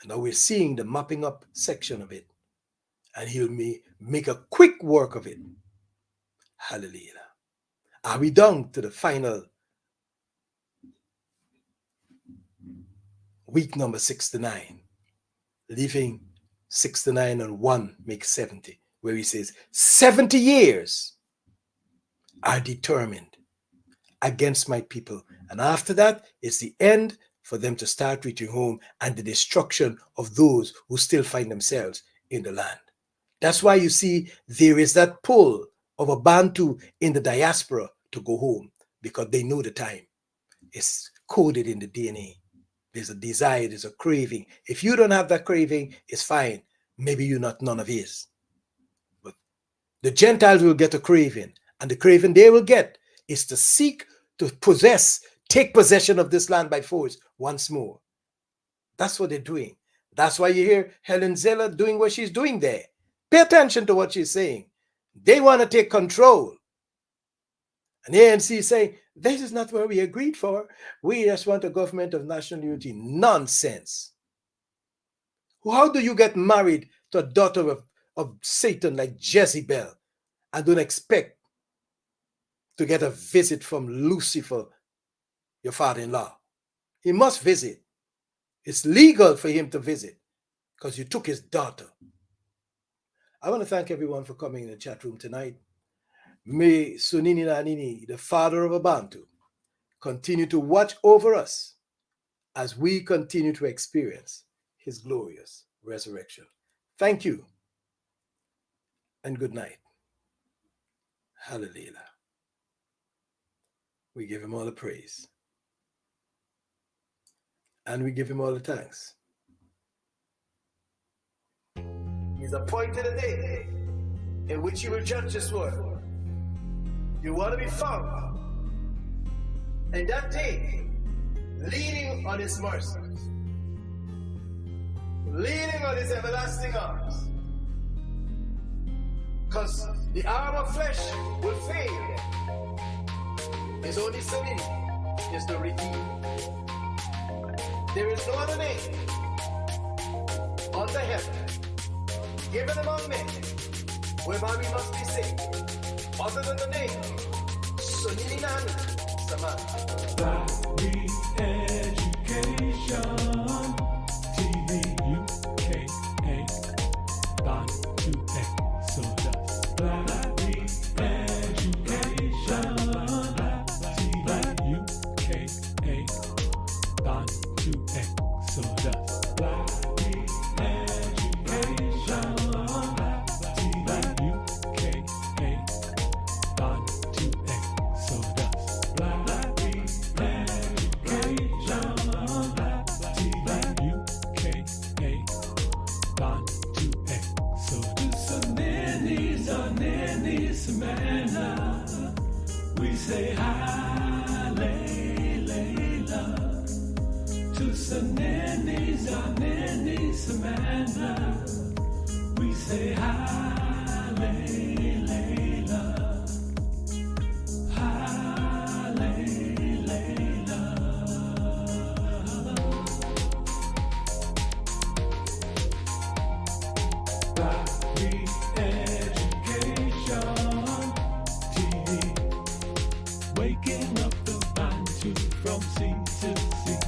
And now we're seeing the mapping up section of it. And he'll make a quick work of it. Hallelujah. Are we down to the final week number 69? Leaving 69 and 1 makes 70, where he says 70 years are determined against my people. And after that, it's the end for them to start reaching home and the destruction of those who still find themselves in the land. That's why you see there is that pull of a Bantu in the diaspora to go home, because they know the time. It's coded in the DNA. There's a desire, there's a craving. If you don't have that craving, it's fine. Maybe you're not none of his. But the Gentiles will get a craving, and the craving they will get is to seek to take possession of this land by force once more. That's what they're doing. That's why you hear Helen Zeller doing what she's doing there. Pay attention to what she's saying. They want to take control. And the ANC saying, this is not what we agreed for. We just want a government of national unity. Nonsense. How do you get married to a daughter of Satan like Jezebel and don't expect to get a visit from Lucifer, your father-in-law? He must visit. It's legal for him to visit because you took his daughter. I want to thank everyone for coming in the chat room tonight. May Sunini Nanini, the father of Abantu, continue to watch over us as we continue to experience his glorious resurrection. Thank you and good night. Hallelujah. We give him all the praise and we give him all the thanks. He's appointed a day in which he will judge this world. You want to be found in that day, leaning on his mercy, leaning on his everlasting arms, because the arm of flesh will fail. His only sin is to redeem. There is no other name under heaven given among men whereby we must be saved, other than the name Sunini Nani Saman. Black Re-Education TV UKA Bantu Exodus. Black Re-Education TV UKA Bantu Exodus. Black Re-Education we say hallelujah to Saneni Zaneni Samana. We say hallelujah, hallelujah. Black Re-Education TV, waking up the Bantu from sea to sea.